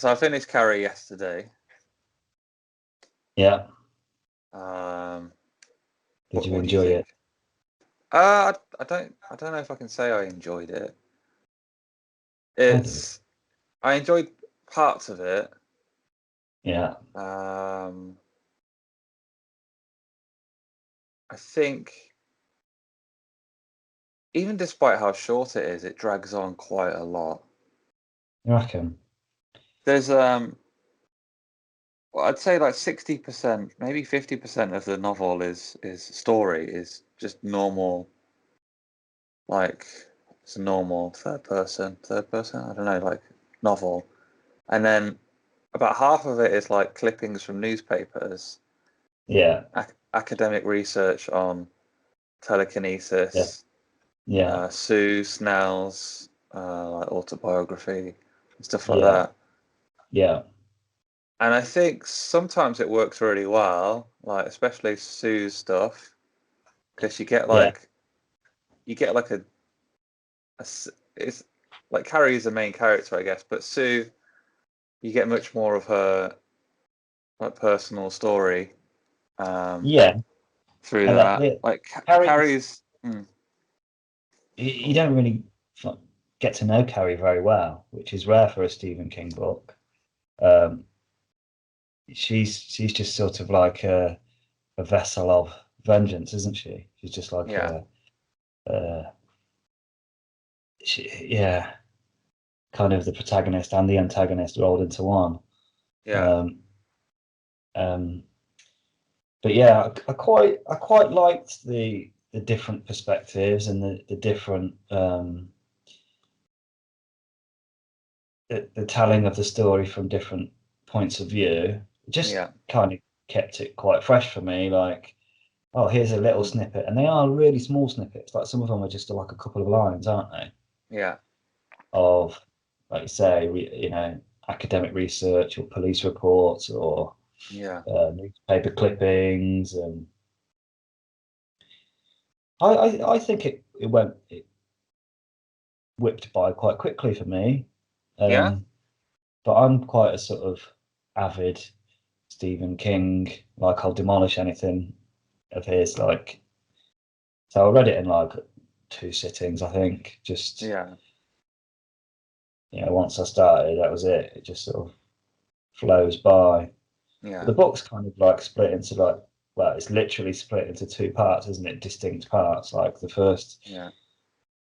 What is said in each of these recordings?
So I finished Carrie yesterday. Yeah. Did you What do you enjoy think? it? I don't know if I can say I enjoyed it. I did. I enjoyed parts of it. Yeah. I think even despite how short it is, it drags on quite a lot. You reckon? There's well, I'd say like 60%, maybe 50% of the novel is story, is just normal, like it's a normal third person, I don't know, like novel. And then about half of it is like clippings from newspapers, Yeah. academic research on Yeah. telekinesis, Yeah. Sue Snell's like autobiography and stuff like Yeah. that. Yeah. And I think sometimes it works really well, like especially Sue's stuff, because Yeah. you get like it's like Carrie is the main character, I guess, but Sue, you get much more of her like personal story Yeah. through And that. Like Carrie's, Carrie's, you don't really get to know Carrie very well, which is rare for a Stephen King book. Um, she's just sort of like a vessel of vengeance, isn't she? She's just like yeah, a yeah, kind of the protagonist and the antagonist rolled into one. yeah, Um, um, but yeah, I quite liked the different perspectives and the different the telling of the story from different points of view. It just yeah, kind of kept it quite fresh for me. Like, oh, here's a little snippet, and they are really small snippets. Like some of them are just like a couple of lines, aren't they? yeah, Of, like you say, academic research or police reports or yeah, newspaper clippings, and I think it whipped by quite quickly for me. yeah. Um, but I'm quite a sort of avid Stephen King. Like I'll demolish anything of his. Like so, I read it in like 2 sittings. I think just Yeah, once I started, that was it. It just sort of flows by. But yeah, the book's kind of like split into like well, it's literally split into 2 parts, isn't it? Distinct parts. Like the first yeah,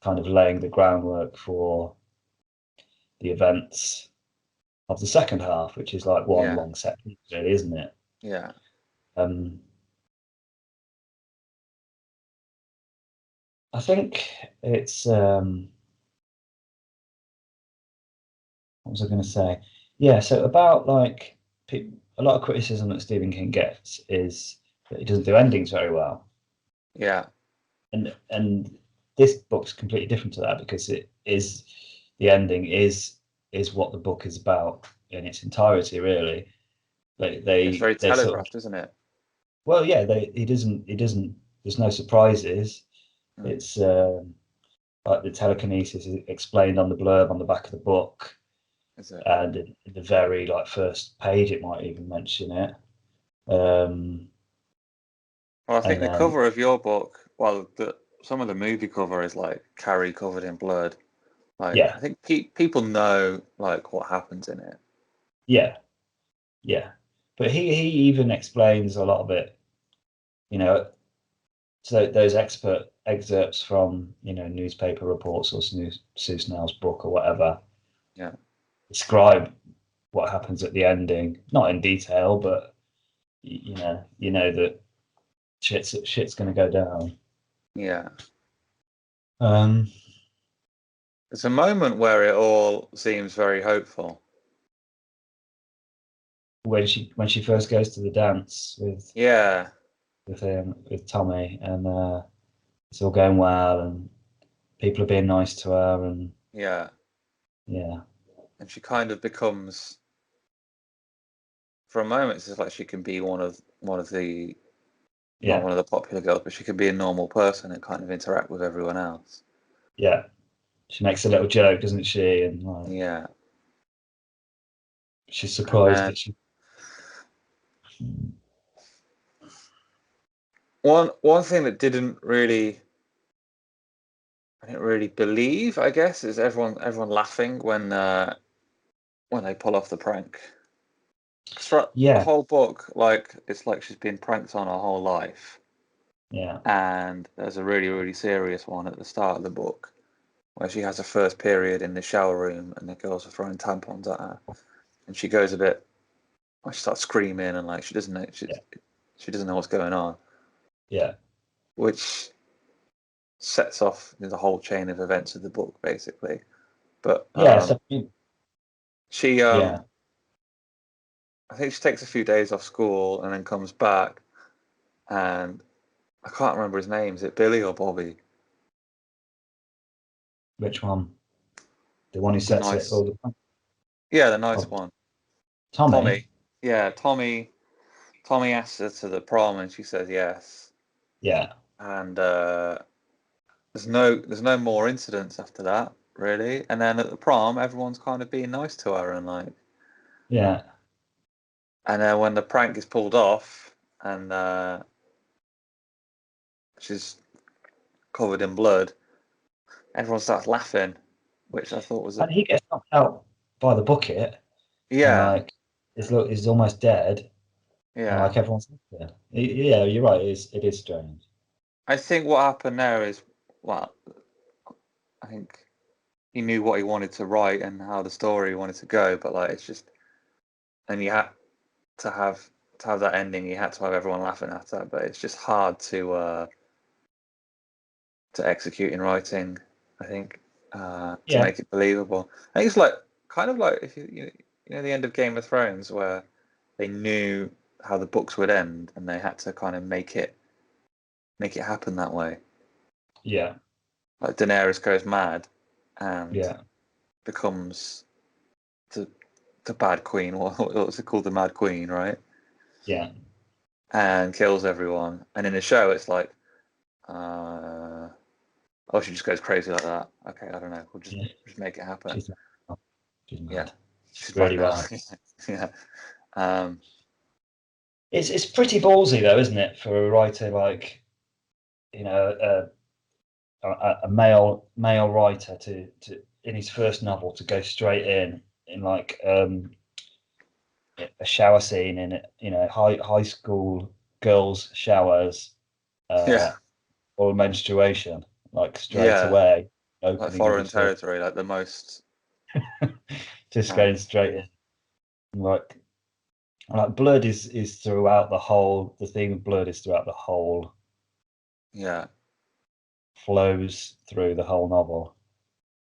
kind of laying the groundwork for the events of the second half, which is like one yeah, long set piece, really, isn't it? yeah. Um, I think it's what was I going to say? Yeah, so about like a lot of criticism that Stephen King gets is that he doesn't do endings very well, Yeah. and this book's completely different to that because it is the ending is what the book is about in its entirety, really. Like It's very they sort of telegraphed, isn't it? well, yeah, he doesn't. There's no surprises. Mm. It's like the telekinesis is explained on the blurb on the back of the book, Is it? and in the very like first page, it might even mention it. Um, Well, I think and the then cover of your book, well, some of the movie cover is like Carrie covered in blood. Like, yeah, I think people know like what happens in it. yeah, yeah. But he even explains a lot of it. You know, so those expert excerpts from newspaper reports or Sue Snell's book or whatever Yeah, describe what happens at the ending, not in detail, but you know that shit's going to go down. yeah. Um, There's a moment where it all seems very hopeful. when she first goes to the dance with Yeah, with Tommy, and it's all going well, and people are being nice to her, and yeah. yeah, And she kind of becomes, for a moment, it's just like she can be one of the not yeah, one of the popular girls, but she can be a normal person and kind of interact with everyone else. yeah. She makes a little joke, doesn't she? And like, Yeah, she's surprised then that she. one thing that I didn't really believe, I guess, is everyone laughing when they pull off the prank. 'Cause throughout the Yeah, whole book, like it's like she's been pranked on her whole life, yeah, and there's a really really serious one at the start of the book where she has her first period in the shower room, and the girls are throwing tampons at her, and she goes a bit, she starts screaming, and like she doesn't know yeah, she doesn't know what's going on, yeah, which sets off the whole chain of events of the book basically. But yeah. So she yeah, I think she takes a few days off school and then comes back, and I can't remember his name. Is it Billy or Bobby? which one? The one who The sets it nice, all the yeah, the nice oh, one. Tommy. Tommy. Yeah, Tommy. Tommy asks her to the prom, and she says yes. Yeah, And there's no more incidents after that, really. And then at the prom, everyone's kind of being nice to her, and like, yeah. and then when the prank is pulled off, and she's covered in blood, everyone starts laughing, which I thought was a And he gets knocked out by the bucket, and yeah, like he's almost dead, and yeah. like everyone's yeah, yeah. You're right. It is strange. I think what happened there is, well, I think he knew what he wanted to write and how the story wanted to go, but like it's just, and you had to have that ending. You had to have everyone laughing at her, but it's just hard to execute in writing. I think to Yeah, make it believable. I think it's like kind of like if you know the end of Game of Thrones where they knew how the books would end and they had to kind of make it happen that way. yeah, Like Daenerys goes mad and yeah, becomes the bad queen. What's it called? The Mad Queen, right? yeah, And kills everyone. And in the show, it's like, uh, oh, she just goes crazy like that. Okay, I don't know. We'll yeah. just make it happen. She's mad. She's Yeah, mad. she's mad Really now. mad. Yeah. Um, It's pretty ballsy though, isn't it, for a writer like you know a male writer to in his first novel to go straight in like a shower scene in high school girls showers yeah, uh, or menstruation like straight yeah. away Like opening of foreign his first territory, like the most. just Uh, going straight in like blood is throughout the whole the theme of blood is throughout the whole yeah, flows through the whole novel.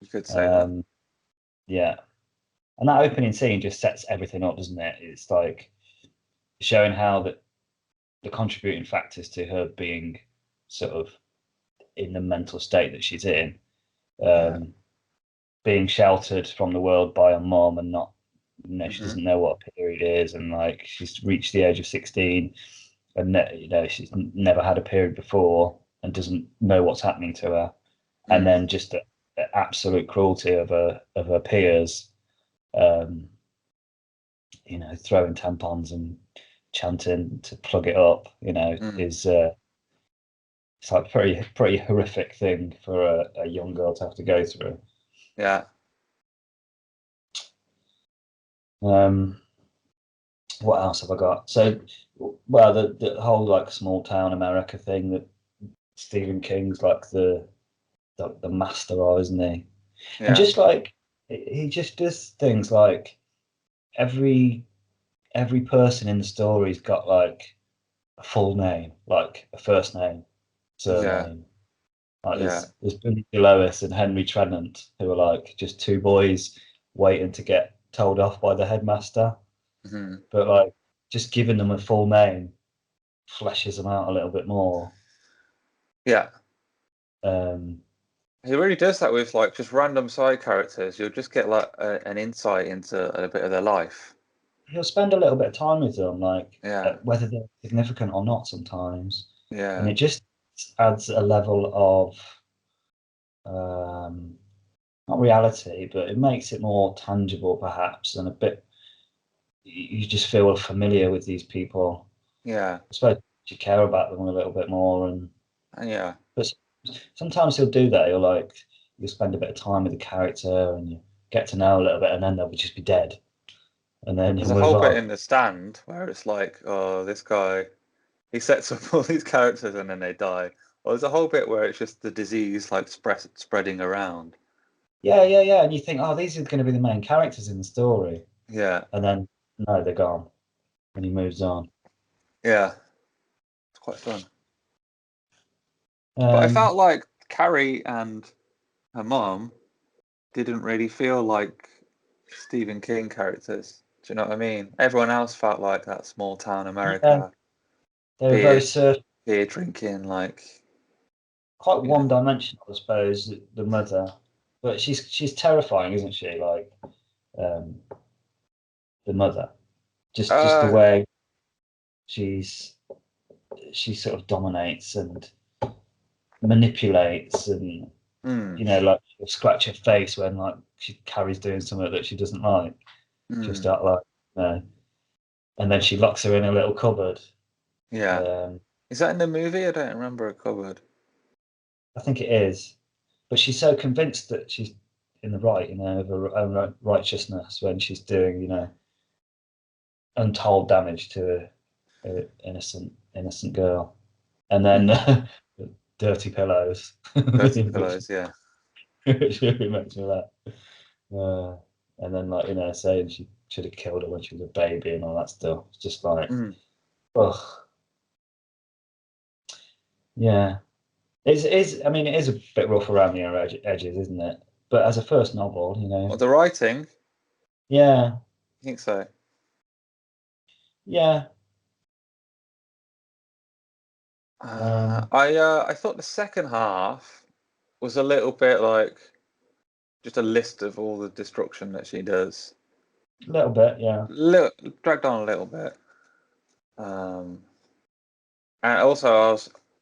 you could say that. um yeah, and that opening scene just sets everything up, doesn't it? It's like showing how that the contributing factors to her being sort of in the mental state that she's in, Yeah. um, being sheltered from the world by her mom and not, she Hmm. doesn't know what a period is, and like she's reached the age of 16 and she's never had a period before and doesn't know what's happening to her, and Mm. then just the absolute cruelty of her peers, um, throwing tampons and chanting to plug it up, Mm. is it's like pretty horrific thing for a young girl to have to go through. Yeah. Um, what else have I got? So, well, the whole like small town America thing that Stephen King's like the master of, isn't he? And Yeah. just like he just does things like every every person in the story's got like a full name, like a first name, Yeah. surname. Like Yeah. there's Billy Lois and Henry Trennant who are like just two boys waiting to get told off by the headmaster, Hmm. but like just giving them a full name fleshes them out a little bit more. Yeah. Um, He really does that with like just random side characters. You'll just get like an insight into a bit of their life. he'll spend a little bit of time with them, like Yeah. whether they're significant or not sometimes, and Yeah. it just adds a level of not reality, but it makes it more tangible perhaps and a bit you just feel familiar with these people. Yeah. I suppose you care about them a little bit more, and Yeah. but sometimes he'll do that. You'll spend a bit of time with the character and you get to know a little bit, and then they'll just be dead, and then There's you'll a move whole bit on. in The Stand where it's like, oh, this guy, he sets up all these characters and then they die. Or there's a whole bit where it's just the disease like spreading around. Yeah. And you think, oh, these are going to be the main characters in the story, Yeah. and then no, they're gone, and he moves on. Yeah. It's quite fun. But I Um, felt like Carrie and her mom didn't really feel like Stephen King characters. Do you know what I mean? Everyone else felt like that small town yeah, America, they were very beer, surf, beer drinking, like, quite you know. one-dimensional, I suppose. The mother, but she's terrifying, isn't she? Like um, the mother, just the Uh, way she's she sort of dominates and manipulates, and mm, like she'll scratch her face when like she Carrie's doing something that she doesn't like. She'll mm, start like, and then she locks her in a little cupboard. yeah. Um, Is that in the movie? I don't remember a cupboard. I think it is, but she's so convinced that she's in the right, of her own righteousness when she's doing, untold damage to a innocent girl, and then Mm. dirty pillows, Dirty which pillows, yeah. which really makes me laugh. And then like saying she should have killed her when she was a baby and all that stuff. It's just like, Mm. ugh, yeah. I mean, it is a bit rough around the edges, isn't it? But as a first novel, Well, the writing, I yeah, think so. yeah. Um, I thought the second half was a little bit like just a list of all the destruction that she does. a little bit, yeah. Little, dragged on a little bit. Um, and also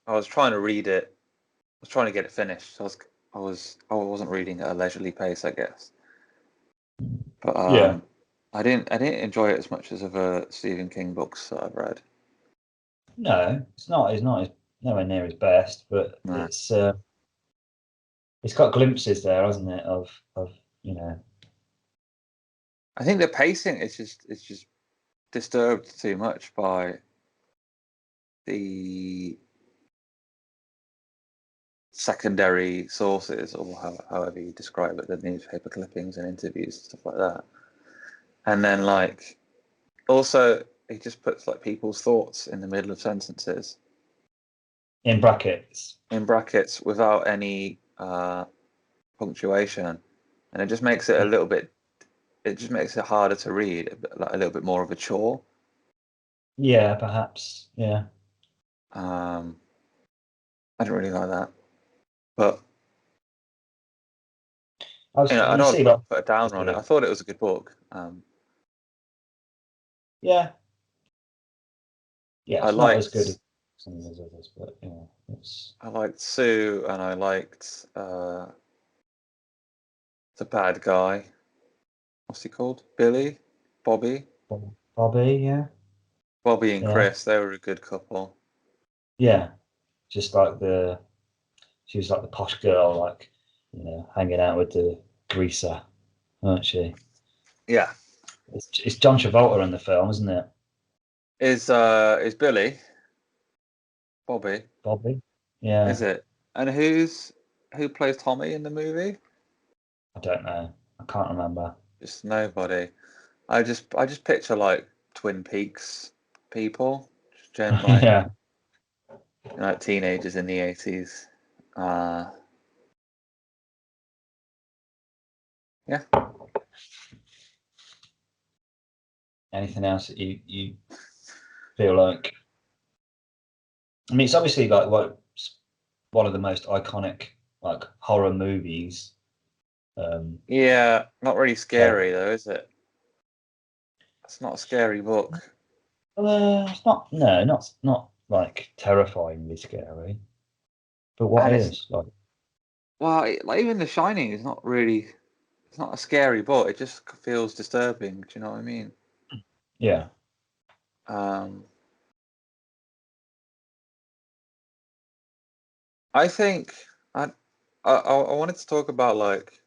I was trying to read it. I was trying to get it finished. I wasn't reading at a leisurely pace, I guess. But Yeah. I didn't enjoy it as much as other Stephen King books that I've read. No, it's not. It's nowhere near his best, but No. it's got glimpses there, hasn't it? Of you know, I think the pacing is just disturbed too much by the secondary sources, or however you describe it, the newspaper clippings and interviews, stuff like that. And then like also he just puts like people's thoughts in the middle of sentences in brackets. in brackets without any punctuation, and it just makes it a little bit. It just makes it harder to read, like a little bit more of a chore. Yeah, perhaps. Yeah. Um, I don't really like that, but I You don't want see, to like, put a downer on it. I thought it was a good book. yeah, yeah. I It's not as good as liked some of those others, but it's I liked Sue, and I liked the bad guy. What's he called? Billy, Bobby, Bobby. Yeah, Bobby and yeah, Chris. They were a good couple. yeah. Just like she was like the posh girl, like hanging out with the greaser, weren't she? Yeah, It's John Travolta in the film, isn't it? is Billy Bobby? Bobby. Is Yeah, it? And who plays Tommy in the movie? I don't know. I can't remember. Just nobody. I just picture like Twin Peaks people, just Yeah. like teenagers in the 80s. Uh, yeah. Anything else that you feel like? I mean, it's obviously like one of the most iconic like horror movies. Um, Yeah, not really ever. scary though, is it? It's not a scary book. It's not, no, not like terrifyingly scary, but what And it's is like, like even The Shining is not really. It's not a scary book. It just feels disturbing. Do you know what I mean? Yeah. I think I wanted to talk about like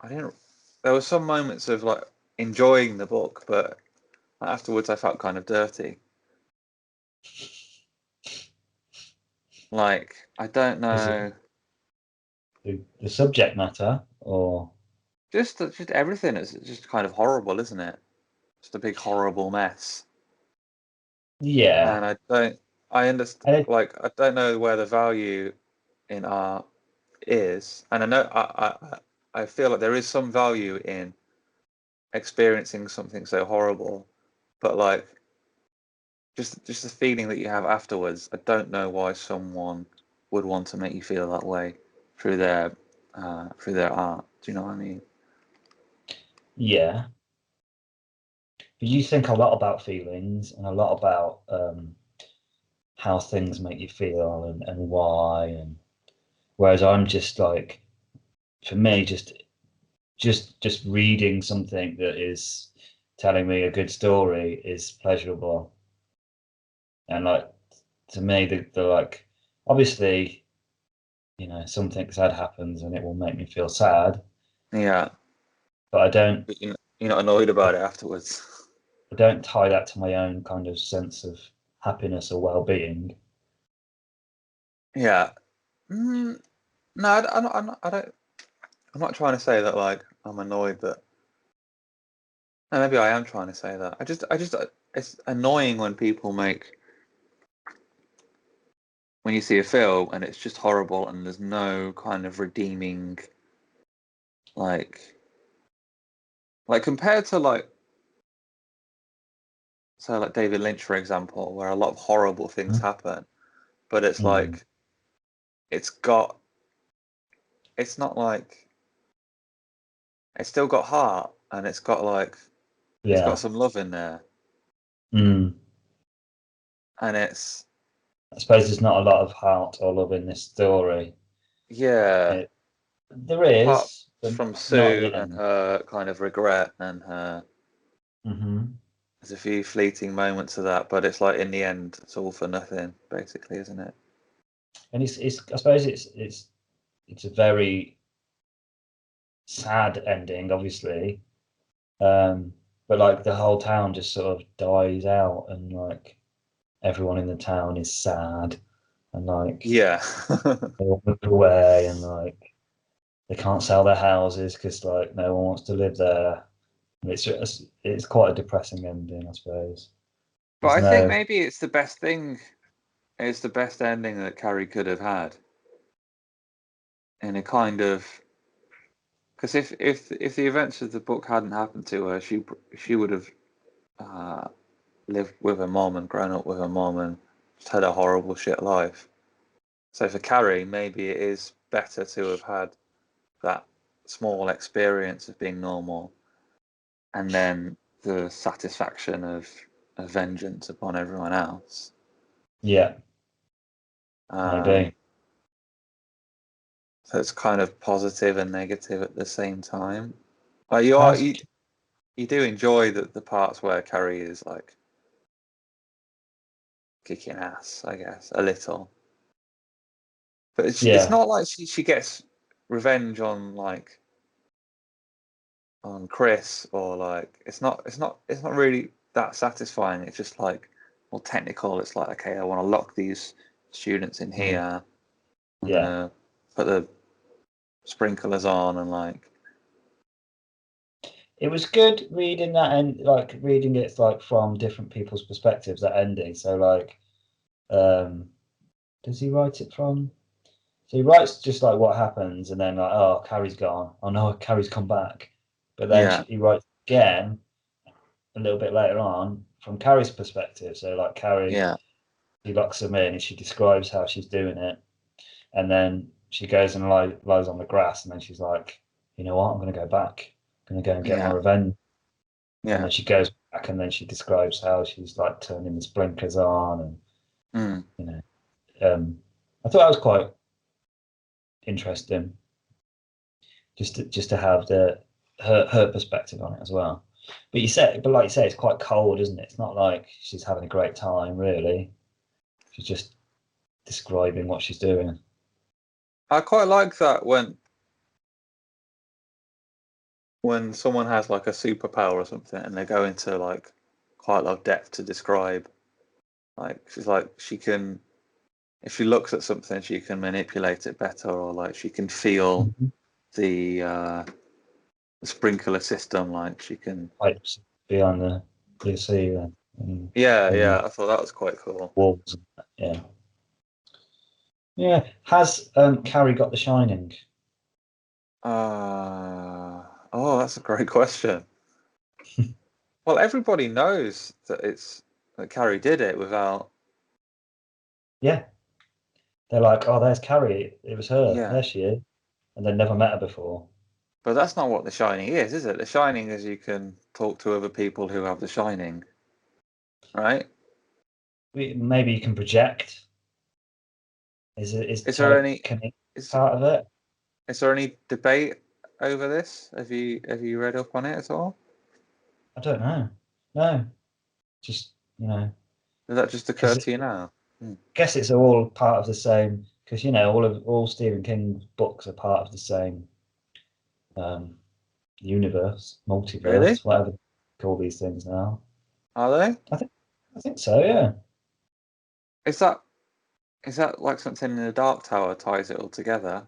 I didn't. There were some moments of like enjoying the book, but afterwards I felt kind of dirty. Like I don't Is it know, the subject matter or just everything is just kind of horrible, isn't it? Just a big horrible mess. yeah. And I don't. I understand. And Like I don't know where the value in art is, and I know I feel like there is some value in experiencing something so horrible, but like just the feeling that you have afterwards. I don't know why someone would want to make you feel that way through their art. Do you know what I mean? yeah. But you think a lot about feelings and a lot about how things make you feel and why and whereas I'm just like for me just reading something that is telling me a good story is pleasurable. And like to me the like obviously, something sad happens and it will make me feel sad, Yeah, but but you're not annoyed about it afterwards. I don't tie that to my own kind of sense of happiness or well-being. Yeah. No, I don't. I'm not trying to say that like I'm annoyed that. No, maybe I am trying to say that. It's annoying when people make when you see a film and it's just horrible and there's no kind of redeeming like compared to like so like David Lynch for example, where a lot of horrible things happen, but it's Mm. like it's got it's not like it's still got heart and it's got Yeah. some love in there Mm. and it's I suppose there's not a lot of heart or love in this story. yeah It, there apart is, but from not at Sue the and end. her kind of regret and her Hmm. there's a few fleeting moments of that, but it's like in the end it's all for nothing basically, isn't it? And it's I suppose it's a very sad ending, obviously. But like the whole town just sort of dies out, and like everyone in the town is sad, and like Yeah. they all move away, and like they can't sell their houses because like no one wants to live there. And it's quite a depressing ending, I suppose. But There's I think no, maybe it's the best thing. It's the best ending that Carrie could have had in a kind of because if the events of the book hadn't happened to her, she would have uh, lived with her mom and grown up with her mom and just had a horrible shit life. So for Carrie, maybe it is better to have had that small experience of being normal and then the satisfaction of vengeance upon everyone else. yeah, Um, maybe. so it's kind of positive and negative at the same time. Like you are How's you do enjoy the parts where Carrie is like kicking ass, I guess, a little. But it's yeah, not like she gets revenge on like on Chris or like it's not really that satisfying. It's just like more technical. It's like okay, I want to lock these students in mm, here. I'm yeah. gonna put the sprinklers on and like It was good reading that and like reading it like from different people's perspectives. That ending. So like, um, does he write it from? So he writes just like what happens, and then like, oh, Carrie's gone. Oh no, Carrie's come back. But then yeah, he writes again a little bit later on from Carrie's perspective. So like Carrie, yeah, he locks them in, and she describes how she's doing it, and then she goes and lies on the grass, and then she's like, you know what, I'm gonna go back. I'm gonna go and get my yeah, revenge. And yeah. then she goes back, and then she describes how she's like turning the sprinklers on, and Mm. you know, I thought that was quite interesting, just to have her perspective on it as well. But like you say, it's quite cold, isn't it? It's not like she's having a great time, really. She's just describing what she's doing. I quite like that when someone has like a superpower or something, and they go into like quite a lot of depth to describe. Like she's like she can, if she looks at something, she can manipulate it better, or like she can feel the sprinkler system. Like she can. Pipes behind the sea and Yeah, the yeah. I thought that was quite cool. walls. Yeah, yeah. Has Carrie got The Shining? Oh, that's a great question. Well, everybody knows that Carrie did it without. Yeah, they're like, oh, there's Carrie. It was her. Yeah, There she is, and they never met her before. but that's not what The Shining is it? The Shining is you can talk to other people who have The Shining, right? Maybe you can project. Is Is there any telekinetic is part of it? is there any debate over this? Have you read up on it at all? I don't know. No, just Did that just occur because I to you now? guess it's all part of the same. Because all Stephen King books are part of the same um, universe, Really? multiverse, whatever they call these things now. Are they? I think so. Yeah, Is that is that like something in the Dark Tower ties it all together?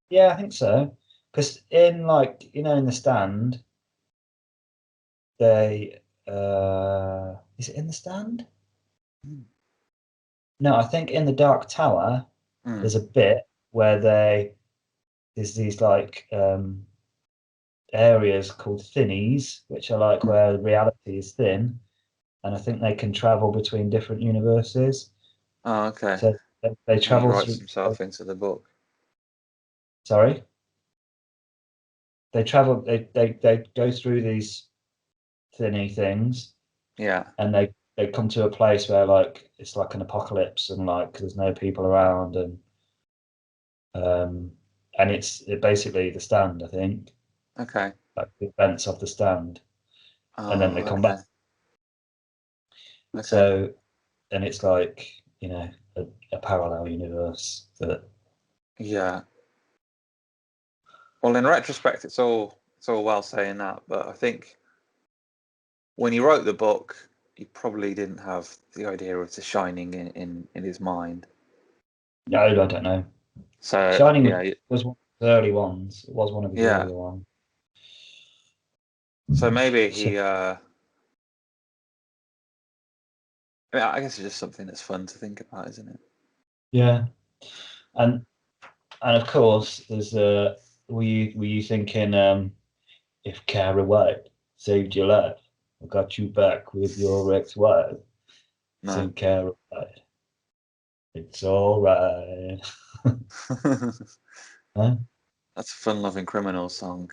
yeah, I think so. Because in in The Stand, they is it in The Stand? Hmm. No, I think in the Dark Tower, Hmm. there's a bit where there's these areas called thinnies, which are like Hmm. where reality is thin, and I think they can travel between different universes. Oh, okay. So they And he travel writes through. himself into the book. Sorry, they travel. They go through these thinny things, Yeah. and they come to a place where like it's like an apocalypse, and like there's no people around, um, and basically The Stand, I think, Okay. like the events of The Stand, and then they Oh, come back. okay. Okay. So, and it's like a parallel universe that. Yeah. Well, in retrospect, it's all well saying that, but I think when he wrote the book, he probably didn't have the idea of The Shining in his mind. No, I don't know. So Shining yeah, was one of his early ones. It was one of his yeah. earlier ones. So maybe So he. I guess it's just something that's fun to think about, isn't it? yeah, and of course, there's were you thinking if Carrie White saved your life, I got you back with your ex-wife, No. sing Carrie White, it's all right. Huh? That's a fun-loving criminal song.